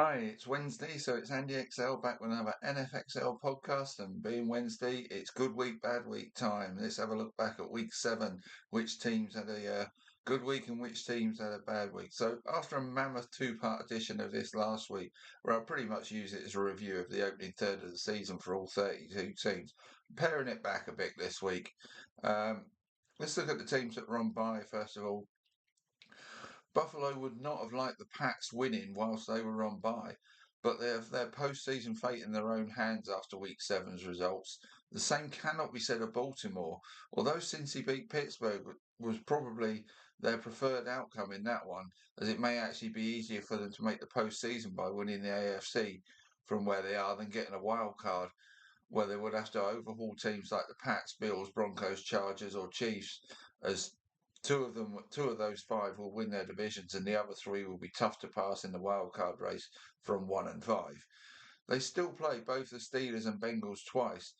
Hi, it's Wednesday, so it's Andy XL back with another NFXL podcast. And being Wednesday, it's good week, bad week time. Let's have a look back at week 7, which teams had a good week and which teams had a bad week. So, after a mammoth two-part edition of this last week, where I pretty much use it as a review of the opening third of the season for all 32 teams, paring it back a bit this week. Um, let's look at the teams that were on bye first of all. Buffalo would not have liked the Pats winning whilst they were on bye, but they have their postseason fate in their own hands after Week Seven's results. The same cannot be said of Baltimore, although Cincy beat Pittsburgh was probably their preferred outcome in that one, as it may actually be easier for them to make the postseason by winning the AFC from where they are than getting a wild card, where they would have to overhaul teams like the Pats, Bills, Broncos, Chargers, or Chiefs, as two of those five will win their divisions, and the other three will be tough to pass in the wildcard race from 1 and 5. They still play both the Steelers and Bengals twice.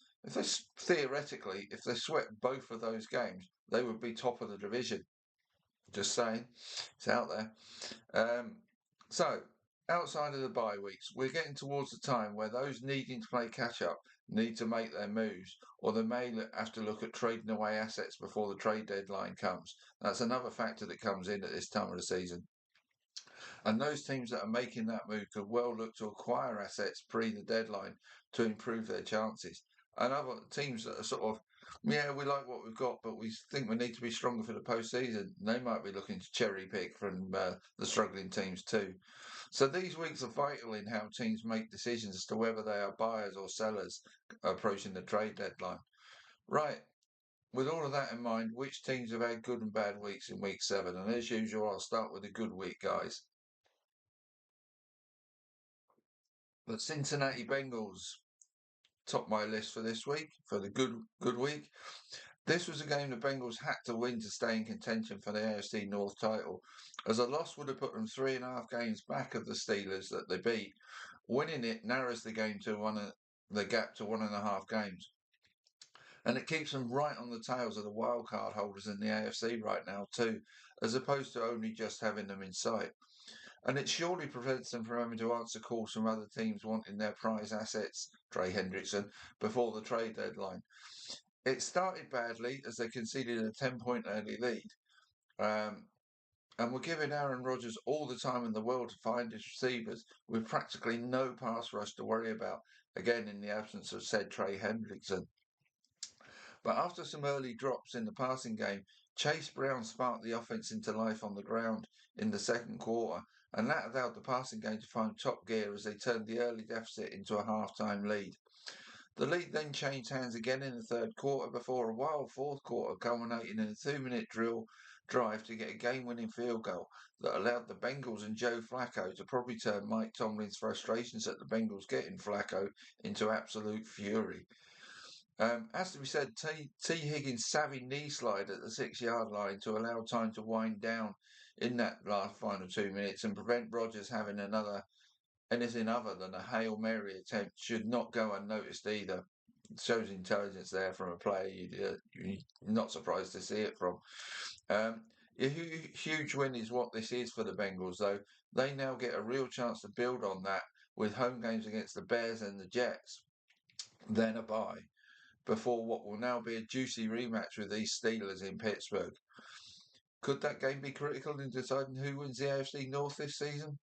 Theoretically, if they swept both of those games, they would be top of the division. Just saying, it's out there. Um, so, outside of the bye weeks, we're getting towards the time where those needing to play catch up need to make their moves, or they may have to look at trading away assets before the trade deadline comes. That's another factor that comes in at this time of the season. And those teams that are making that move could well look to acquire assets pre the deadline to improve their chances. And other teams that are sort of, yeah, we like what we've got, but we think we need to be stronger for the postseason. They might be looking to cherry pick from the struggling teams too. So these weeks are vital in how teams make decisions as to whether they are buyers or sellers approaching the trade deadline. Right. With all of that in mind, which teams have had good and bad weeks in week 7? And as usual, I'll start with the good week, guys. The Cincinnati Bengals top my list for this week, for the good week. This was a game the Bengals had to win to stay in contention for the AFC North title, as a loss would have put them 3.5 games back of the Steelers that they beat. Winning it narrows the game to the gap to 1.5 games. And it keeps them right on the tails of the wild card holders in the AFC right now too, as opposed to only just having them in sight. And it surely prevents them from having to answer calls from other teams wanting their prize assets, Trey Hendrickson, before the trade deadline. It started badly as they conceded a 10-point early lead. Um, and were giving Aaron Rodgers all the time in the world to find his receivers with practically no pass rush to worry about, again in the absence of said Trey Hendrickson. But after some early drops in the passing game, Chase Brown sparked the offense into life on the ground in the second quarter, and that allowed the passing game to find top gear as they turned the early deficit into a half-time lead. The lead then changed hands again in the third quarter before a wild fourth quarter culminating in a 2-minute drive to get a game-winning field goal that allowed the Bengals and Joe Flacco to probably turn Mike Tomlin's frustrations at the Bengals getting Flacco into absolute fury. As to be said, T. Higgins' savvy knee slide at the 6 yard line to allow time to wind down in that last final 2 minutes and prevent Rodgers having anything other than a Hail Mary attempt should not go unnoticed either. It shows intelligence there from a player you're not surprised to see it from. A huge win is what this is for the Bengals, though. They now get a real chance to build on that with home games against the Bears and the Jets, then a bye, before what will now be a juicy rematch with these Steelers in Pittsburgh. Could that game be critical in deciding who wins the AFC North this season?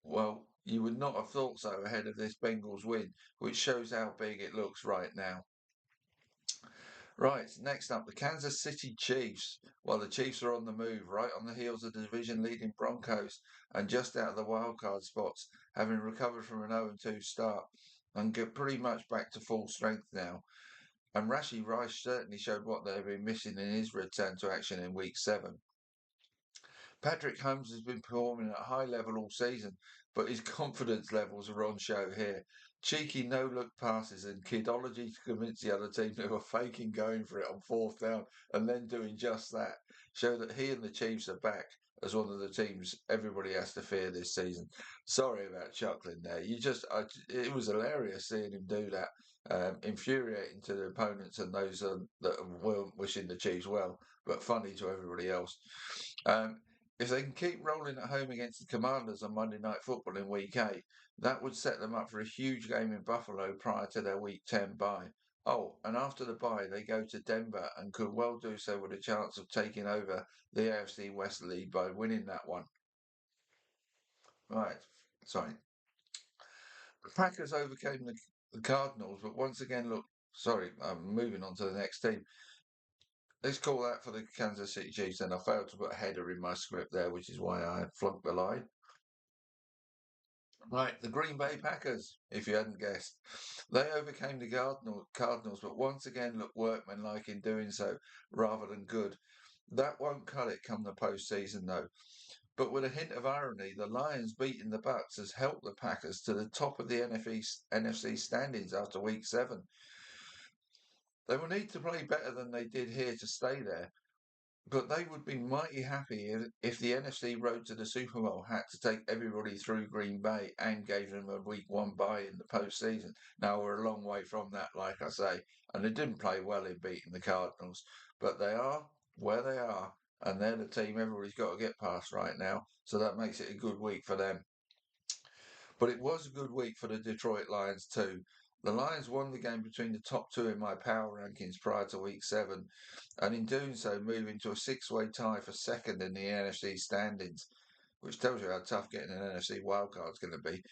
Well, you would not have thought so ahead of this Bengals win, which shows how big it looks right now. Right, next up, the Kansas City Chiefs. Well, the Chiefs are on the move, right on the heels of the division-leading Broncos and just out of the wildcard spots, having recovered from an 0-2 start and get pretty much back to full strength now. And Rashee Rice certainly showed what they've been missing in his return to action in Week 7. Patrick Holmes has been performing at a high level all season, but his confidence levels are on show here. Cheeky no-look passes and kidology to convince the other team who are faking going for it on fourth down and then doing just that show that he and the Chiefs are back as one of the teams everybody has to fear this season. Sorry about chuckling there. It was hilarious seeing him do that. Infuriating to the opponents and those that were wishing the Chiefs well, but funny to everybody else. Um, If they can keep rolling at home against the Commanders on Monday Night Football in Week 8, that would set them up for a huge game in Buffalo prior to their Week 10 bye. Oh, and after the bye, they go to Denver and could well do so with a chance of taking over the AFC West lead by winning that one. Right, sorry. The Packers overcame the Cardinals, but once again, look, sorry, I'm moving on to the next team. Let's call that for the Kansas City Chiefs, and I failed to put a header in my script there, which is why I flunked the line. Right, the Green Bay Packers, if you hadn't guessed. They overcame the Cardinals, but once again looked workmanlike in doing so rather than good. That won't cut it come the postseason, though. But with a hint of irony, the Lions beating the Bucks has helped the Packers to the top of the NFC standings after Week 7. They will need to play better than they did here to stay there, but they would be mighty happy if the NFC road to the Super Bowl had to take everybody through Green Bay and gave them a Week 1 bye in the postseason. Now, we're a long way from that, like I say, and they didn't play well in beating the Cardinals, but they are where they are, and they're the team everybody's got to get past right now, so that makes it a good week for them. But it was a good week for the Detroit Lions too. The Lions won the game between the top two in my power rankings prior to Week 7, and in doing so move into a six-way tie for second in the NFC standings, which tells you how tough getting an NFC wildcard is going to be.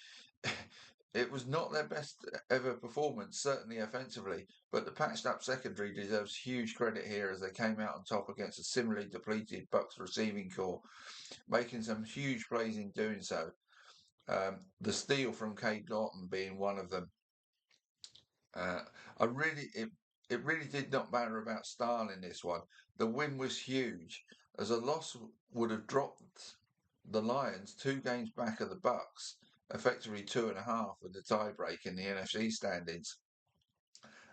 It was not their best ever performance, certainly offensively, but the patched up secondary deserves huge credit here as they came out on top against a similarly depleted Bucks receiving corps, making some huge plays in doing so. The steal from Cade Norton being one of them. It really did not matter about style in this one. The win was huge, as a loss would have dropped the Lions 2 games back of the Bucks, effectively 2.5 with the tiebreak in the NFC standings.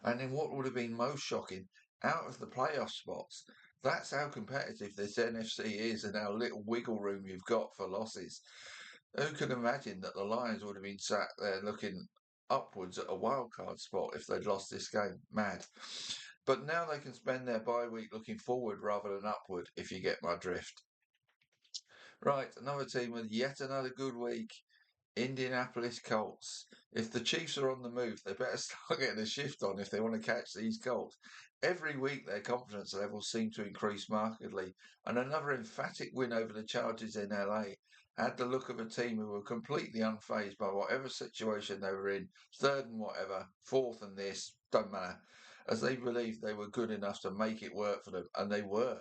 And in what would have been most shocking, out of the playoff spots. That's how competitive this NFC is and how little wiggle room you've got for losses. Who could imagine that the Lions would have been sat there looking upwards at a wildcard spot if they'd lost this game? Mad. But now they can spend their bye week looking forward rather than upward, if you get my drift. Right, another team with yet another good week. Indianapolis Colts. If the Chiefs are on the move, they better start getting a shift on if they want to catch these Colts. Every week their confidence levels seem to increase markedly, and another emphatic win over the Chargers in LA had the look of a team who were completely unfazed by whatever situation they were in, third and whatever, fourth and this, don't matter, as they believed they were good enough to make it work for them, and they were.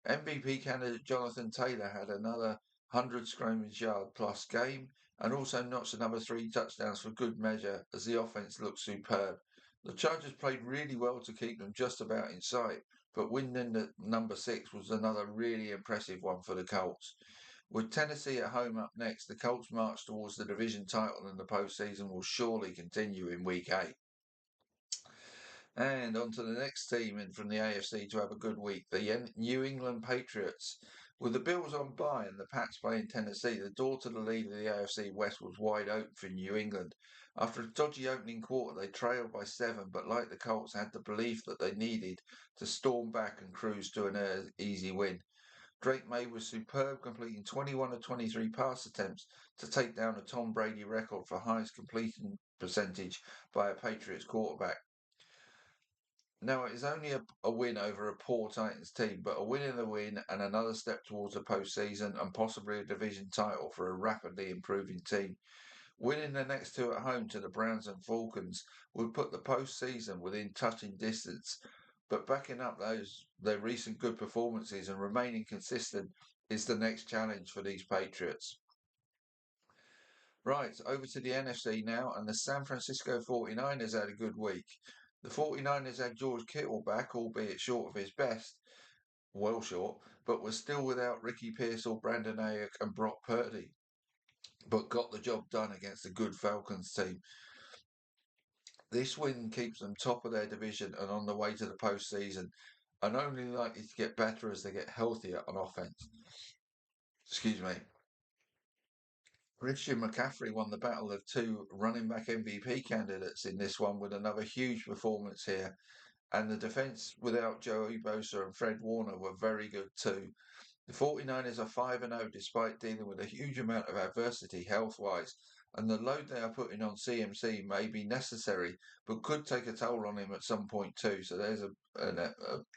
MVP candidate Jonathan Taylor had another 100 scrimmage yard plus game and also notched another 3 touchdowns for good measure as the offense looked superb. The Chargers played really well to keep them just about in sight, but winning at number 6 was another really impressive one for the Colts. With Tennessee at home up next, the Colts' march towards the division title in the postseason will surely continue in Week 8. And on to the next team in from the AFC to have a good week, the New England Patriots. With the Bills on bye and the Pats playing Tennessee, the door to the lead of the AFC West was wide open for New England. After a dodgy opening quarter, they trailed by 7, but like the Colts, had the belief that they needed to storm back and cruise to an easy win. Drake May was superb, completing 21 of 23 pass attempts to take down a Tom Brady record for highest completion percentage by a Patriots quarterback. Now, it is only a win over a poor Titans team, but a win in the win and another step towards a postseason and possibly a division title for a rapidly improving team. Winning the next 2 at home to the Browns and Falcons would put the postseason within touching distance, but backing up their recent good performances and remaining consistent is the next challenge for these Patriots. Right, over to the NFC now, and the San Francisco 49ers had a good week. The 49ers had George Kittle back, albeit short of his best, well short, but was still without Ricky Pearsall, Brandon Aiyuk and Brock Purdy, but got the job done against a good Falcons team. This win keeps them top of their division and on the way to the postseason, and only likely to get better as they get healthier on offense. Excuse me. Christian McCaffrey won the battle of 2 running back MVP candidates in this one with another huge performance here. And the defence without Joey Bosa and Fred Warner were very good too. The 49ers are 5-0 despite dealing with a huge amount of adversity health-wise, and the load they are putting on CMC may be necessary, but could take a toll on him at some point too. So there's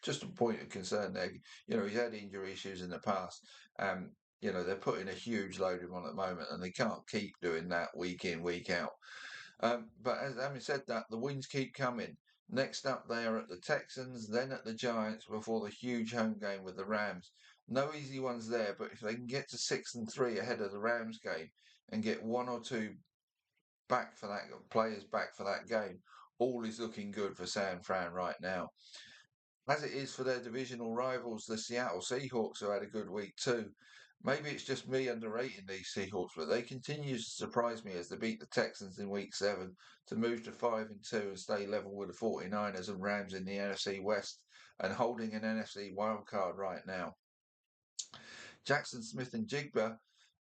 just a point of concern there. He's had injury issues in the past. They're putting a huge load on him at the moment, and they can't keep doing that week in, week out. But as having said that, the wins keep coming. Next up, they are at the Texans, then at the Giants, before the huge home game with the Rams. No easy ones there, but if they can get to 6-3 ahead of the Rams game and get one or two players back for that game, all is looking good for San Fran right now. As it is for their divisional rivals, the Seattle Seahawks, who had a good week too. Maybe it's just me underrating these Seahawks, but they continue to surprise me as they beat the Texans in week 7 to move to 5-2 and stay level with the 49ers and Rams in the NFC West and holding an NFC wildcard right now. Jackson Smith-Njigba,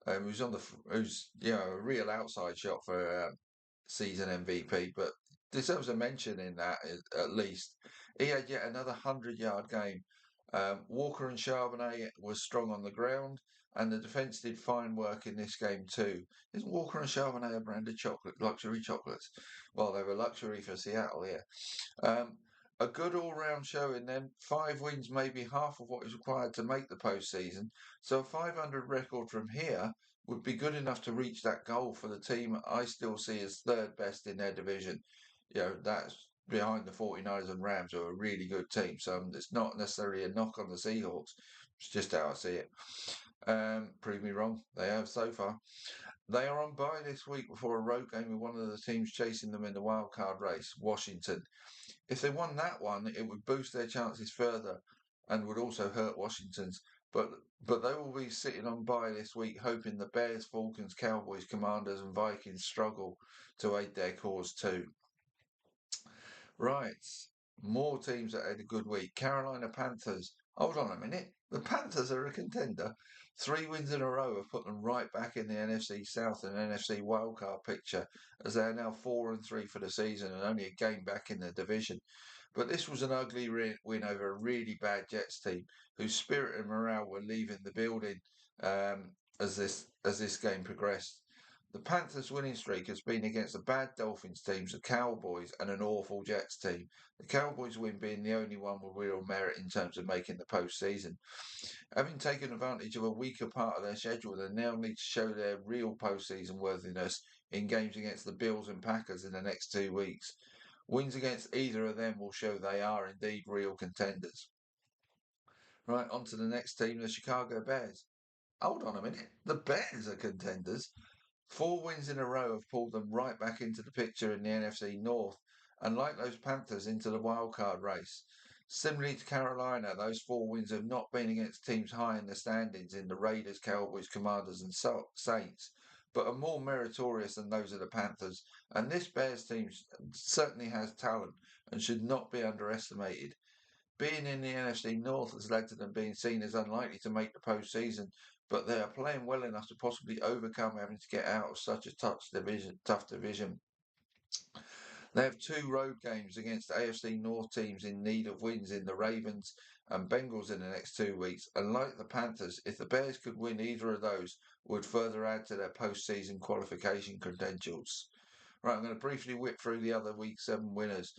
who's a real outside shot for season MVP, but deserves a mention in that at least. He had yet another 100-yard game. Walker and Charbonnet was strong on the ground, and the defence did fine work in this game too. Is Walker and Charbonnet a brand of luxury chocolates? Well, they were luxury for Seattle, yeah. A good all-round showing then. 5 wins, maybe half of what is required to make the postseason. So a 500 record from here would be good enough to reach that goal for the team I still see as third best in their division. That's behind the 49ers and Rams, who are a really good team. So it's not necessarily a knock on the Seahawks. It's just how I see it. Prove me wrong. They have so far. They are on bye this week before a road game with one of the teams chasing them in the wild card race, Washington. If they won that one, it would boost their chances further and would also hurt Washington's. But they will be sitting on bye this week, hoping the Bears, Falcons, Cowboys, Commanders, and Vikings struggle to aid their cause too. Right, more teams that had a good week. Carolina Panthers. Hold on a minute. The Panthers are a contender. 3 wins in a row have put them right back in the NFC South and NFC wildcard picture, as they are now 4-3 for the season and only a game back in the division. But this was an ugly win over a really bad Jets team, whose spirit and morale were leaving the building as this game progressed. The Panthers' winning streak has been against the bad Dolphins teams, the Cowboys, and an awful Jets team. The Cowboys win being the only one with real merit in terms of making the postseason. Having taken advantage of a weaker part of their schedule, they now need to show their real postseason worthiness in games against the Bills and Packers in the next 2 weeks. Wins against either of them will show they are indeed real contenders. Right, on to the next team, the Chicago Bears. Hold on a minute. The Bears are contenders. 4 wins in a row have pulled them right back into the picture in the NFC North, and like those Panthers, into the wildcard race. Similarly to Carolina, those 4 wins have not been against teams high in the standings in the Raiders, Cowboys, Commanders, and Saints, but are more meritorious than those of the Panthers. And this Bears team certainly has talent and should not be underestimated. Being in the NFC North has led to them being seen as unlikely to make the postseason, but they are playing well enough to possibly overcome having to get out of such a tough division. They have 2 road games against AFC North teams in need of wins in the Ravens and Bengals in the next 2 weeks. And like the Panthers, if the Bears could win either of those, would further add to their postseason qualification credentials. Right, I'm going to briefly whip through the other Week 7 winners.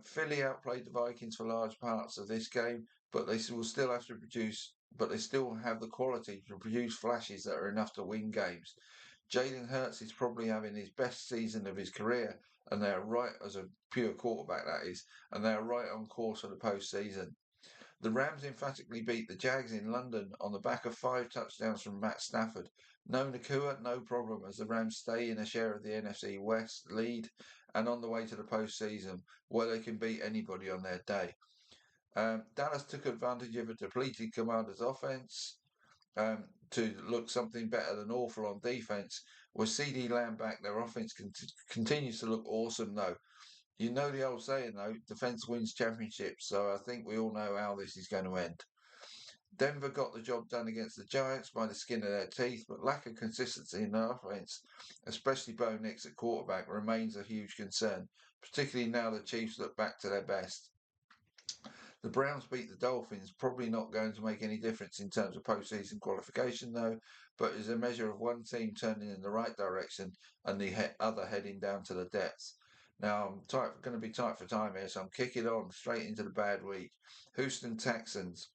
Philly outplayed the Vikings for large parts of this game, but they will still have to produce. But they still have the quality to produce flashes that are enough to win games. Jalen Hurts is probably having his best season of his career, and they are right as a pure quarterback, that is, and they are right on course for the postseason. The Rams emphatically beat the Jags in London on the back of 5 touchdowns from Matt Stafford. No Nakua, no problem, as the Rams stay in a share of the NFC West lead and on the way to the postseason, where they can beat anybody on their day. Dallas took advantage of a depleted Commanders' offense to look something better than awful on defense. With CD Lamb back, their offense continues to look awesome, though. You know the old saying, though, defense wins championships, so I think we all know how this is going to end. Denver got the job done against the Giants by the skin of their teeth, but lack of consistency in their offense, especially Bo Nix at quarterback, remains a huge concern, particularly now the Chiefs look back to their best. The Browns beat the Dolphins, probably not going to make any difference in terms of postseason qualification, though, but is a measure of one team turning in the right direction and the other heading down to the depths. Now, I'm going to be tight for time here, so I'm kicking on straight into the bad week. Houston Texans.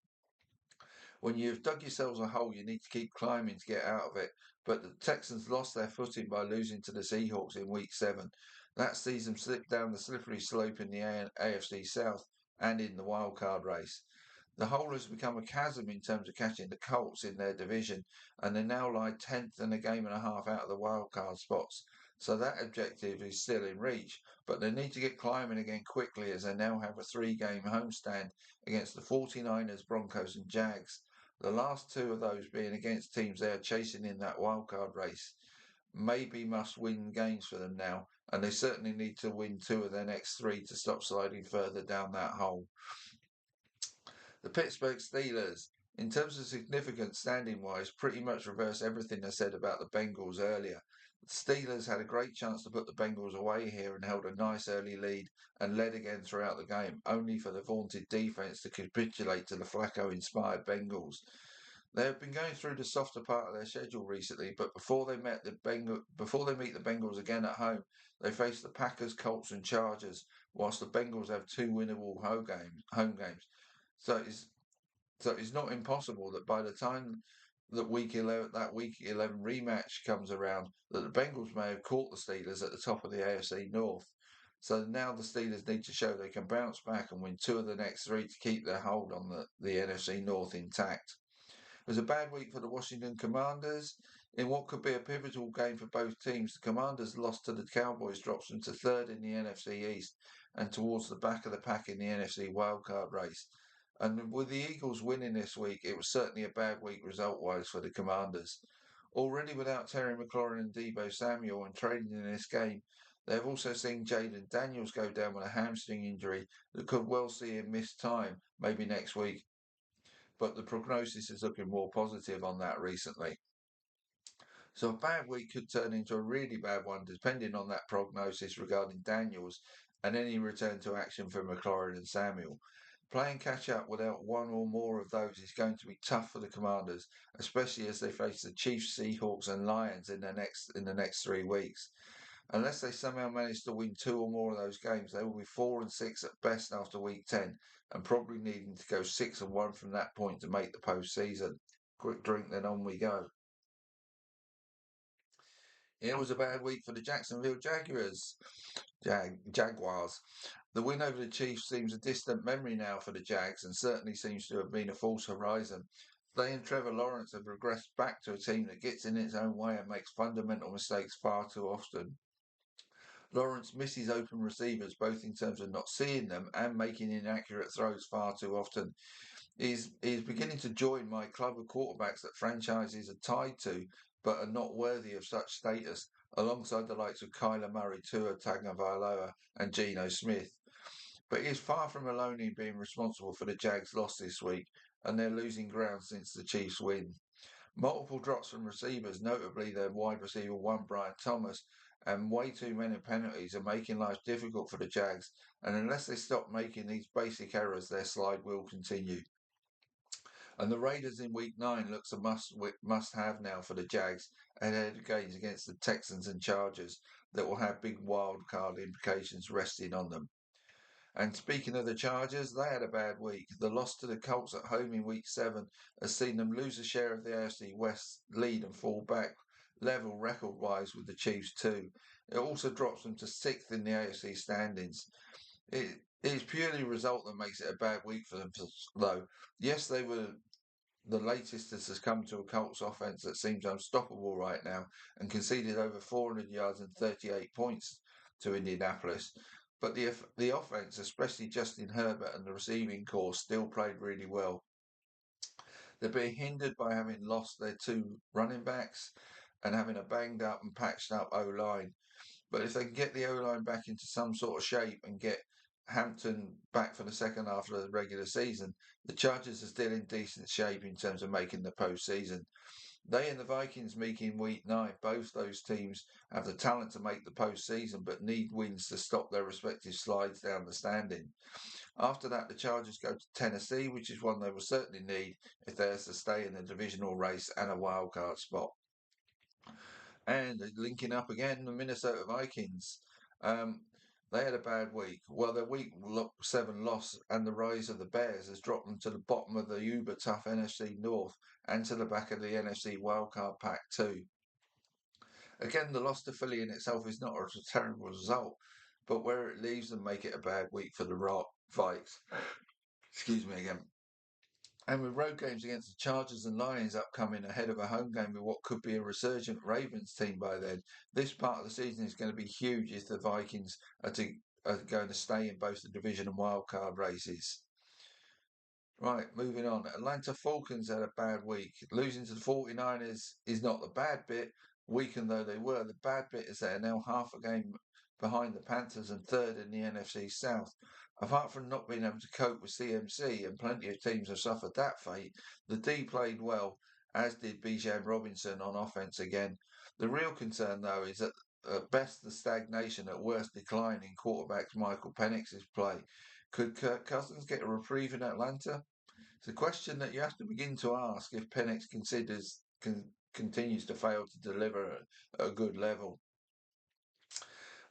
When you've dug yourselves a hole, you need to keep climbing to get out of it. But the Texans lost their footing by losing to the Seahawks in Week 7. That sees them slip down the slippery slope in the AFC South and in the wildcard race. The hole has become a chasm in terms of catching the Colts in their division, and they now lie 10th and a game and a half out of the wildcard spots. So that objective is still in reach, but they need to get climbing again quickly as they now have a 3-game homestand against the 49ers, Broncos and Jags. The last 2 of those being against teams they are chasing in that wildcard race. Maybe must-win games for them now, and they certainly need to win 2 of their next 3 to stop sliding further down that hole. The Pittsburgh Steelers, in terms of significance standing-wise, pretty much reverse everything I said about the Bengals earlier. The Steelers had a great chance to put the Bengals away here and held a nice early lead and led again throughout the game, only for the vaunted defence to capitulate to the Flacco-inspired Bengals. They have been going through the softer part of their schedule recently, but before they meet the Bengals again at home, they face the Packers, Colts, and Chargers, whilst the Bengals have 2 winnable home games. So it's not impossible that by the time that Week 11 rematch comes around, that the Bengals may have caught the Steelers at the top of the AFC North. So now the Steelers need to show they can bounce back and win 2 of the next 3 to keep their hold on the NFC North intact. It was a bad week for the Washington Commanders. In what could be a pivotal game for both teams, the Commanders' loss to the Cowboys drops them to 3rd in the NFC East and towards the back of the pack in the NFC wildcard race. And with the Eagles winning this week, it was certainly a bad week result-wise for the Commanders. Already without Terry McLaurin and Deebo Samuel and trading in this game, they have also seen Jaden Daniels go down with a hamstring injury that could well see him miss time, maybe next week. But the prognosis is looking more positive on that recently. So a bad week could turn into a really bad one, depending on that prognosis regarding Daniels and any return to action for McLaurin and Samuel. Playing catch up without one or more of those is going to be tough for the Commanders, especially as they face the Chiefs, Seahawks, and Lions in the next 3 weeks. Unless they somehow manage to win 2 or more of those games, they will be 4-6 at best after Week 10, and probably needing to go 6-1 from that point to make the postseason. Quick drink, then on we go. It was a bad week for the Jacksonville Jaguars. The win over the Chiefs seems a distant memory now for the Jags and certainly seems to have been a false horizon. They and Trevor Lawrence have regressed back to a team that gets in its own way and makes fundamental mistakes far too often. Lawrence misses open receivers both in terms of not seeing them and making inaccurate throws far too often. He is beginning to join my club of quarterbacks that franchises are tied to but are not worthy of such status, alongside the likes of Kyler Murray, Tua Tagovailoa and Geno Smith. But he is far from alone in being responsible for the Jags' loss this week and their losing ground since the Chiefs' win. Multiple drops from receivers, notably their wide receiver one, Brian Thomas, and way too many penalties are making life difficult for the Jags, and unless they stop making these basic errors, their slide will continue. And the Raiders in Week 9 looks a must-have now for the Jags ahead of games against the Texans and Chargers that will have big wild card implications resting on them. And speaking of the Chargers, they had a bad week. The loss to the Colts at home in Week 7 has seen them lose a share of the AFC West lead and fall back level record-wise with the Chiefs too. It also drops them to 6th in the AFC standings. It is purely a result that makes it a bad week for them, though. Yes, they were the latest that has come to a Colts offense that seems unstoppable right now and conceded over 400 yards and 38 points to Indianapolis. But the offense, especially Justin Herbert and the receiving corps, still played really well. They're being hindered by having lost their 2 running backs and having a banged up and patched up O-line. But if they can get the O-line back into some sort of shape and get Hampton back for the second half of the regular season, the Chargers are still in decent shape in terms of making the postseason. They and the Vikings meet in week 9. Both those teams have the talent to make the postseason, but need wins to stop their respective slides down the standing. After that, the Chargers go to Tennessee, which is one they will certainly need if they are to stay in the divisional race and a wildcard spot. And linking up again, the Minnesota Vikings. They had a bad week. Well, their week 7 loss and the rise of the Bears has dropped them to the bottom of the uber tough NFC North and to the back of the NFC wildcard pack too. Again, the loss to Philly in itself is not a terrible result, but where it leaves them make it a bad week for the Vikes. Excuse me again. And with road games against the Chargers and Lions upcoming ahead of a home game with what could be a resurgent Ravens team by then, this part of the season is going to be huge if the Vikings are going to stay in both the division and wildcard races. Right, moving on. Atlanta Falcons had a bad week. Losing to the 49ers is not the bad bit, weakened though they were. The bad bit is they are now half a game behind the Panthers and third in the NFC South. Apart from not being able to cope with CMC, and plenty of teams have suffered that fate, the D played well, as did Bijan Robinson on offense again. The real concern, though, is that at best the stagnation, at worst decline in quarterbacks Michael Penix's play. Could Kirk Cousins get a reprieve in Atlanta? It's a question that you have to begin to ask if Penix continues to fail to deliver at a good level.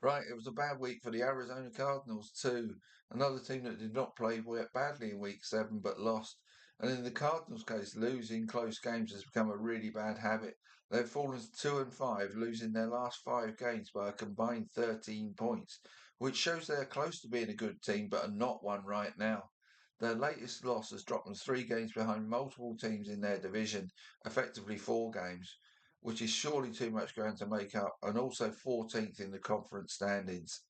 Right, it was a bad week for the Arizona Cardinals too. Another team that did not play badly in week 7 but lost. And in the Cardinals' case, losing close games has become a really bad habit. They've fallen to 2-5, losing their last 5 games by a combined 13 points, which shows they are close to being a good team but are not one right now. Their latest loss has dropped them 3 games behind multiple teams in their division, effectively 4 games, which is surely too much ground to make up, and also 14th in the conference standings.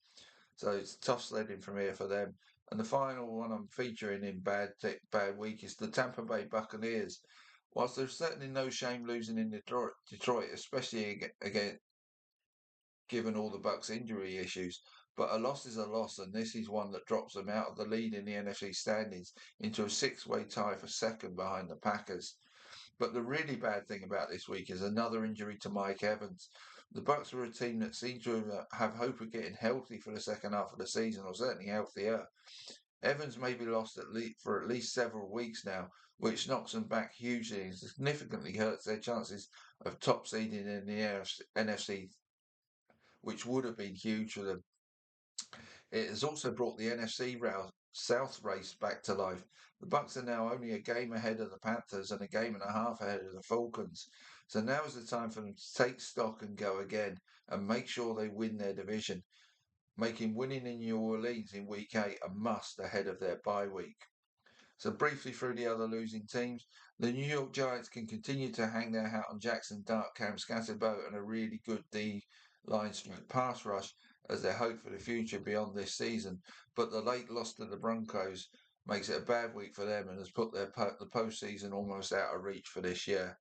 So it's tough sledding from here for them. And the final one I'm featuring in bad week is the Tampa Bay Buccaneers. Whilst there's certainly no shame losing in Detroit, especially again given all the Bucks' injury issues, but a loss is a loss, and this is one that drops them out of the lead in the NFC standings into a 6-way tie for second behind the Packers. But the really bad thing about this week is another injury to Mike Evans. The Bucks were a team that seemed to have hope of getting healthy for the second half of the season, or certainly healthier. Evans may be lost for at least several weeks now, which knocks them back hugely and significantly hurts their chances of top seeding in the NFC, which would have been huge for them. It has also brought the NFC South race back to life. The Bucks are now only a game ahead of the Panthers and a game and a half ahead of the Falcons. So now is the time for them to take stock and go again and make sure they win their division, making winning in New Orleans in week 8 a must ahead of their bye week. So briefly through the other losing teams, the New York Giants can continue to hang their hat on Jackson Dart, Cam Scatterbo and a really good D-line pass rush as their hope for the future beyond this season. But the late loss to the Broncos makes it a bad week for them and has put the postseason almost out of reach for this year.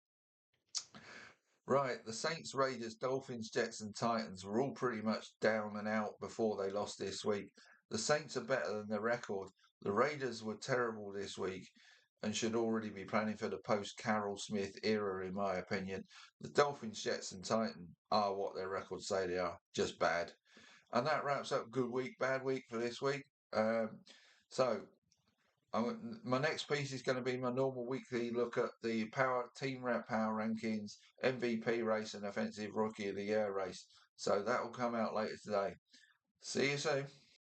Right, the Saints, Raiders, Dolphins, Jets and Titans were all pretty much down and out before they lost this week. The Saints are better than their record. The Raiders were terrible this week and should already be planning for the post-Carroll Smith era, in my opinion. The Dolphins, Jets and Titans are what their records say they are, just bad. And that wraps up good week, bad week for this week. My next piece is going to be my normal weekly look at the team power rankings, MVP race, and offensive rookie of the year race. So that will come out later today. See you soon.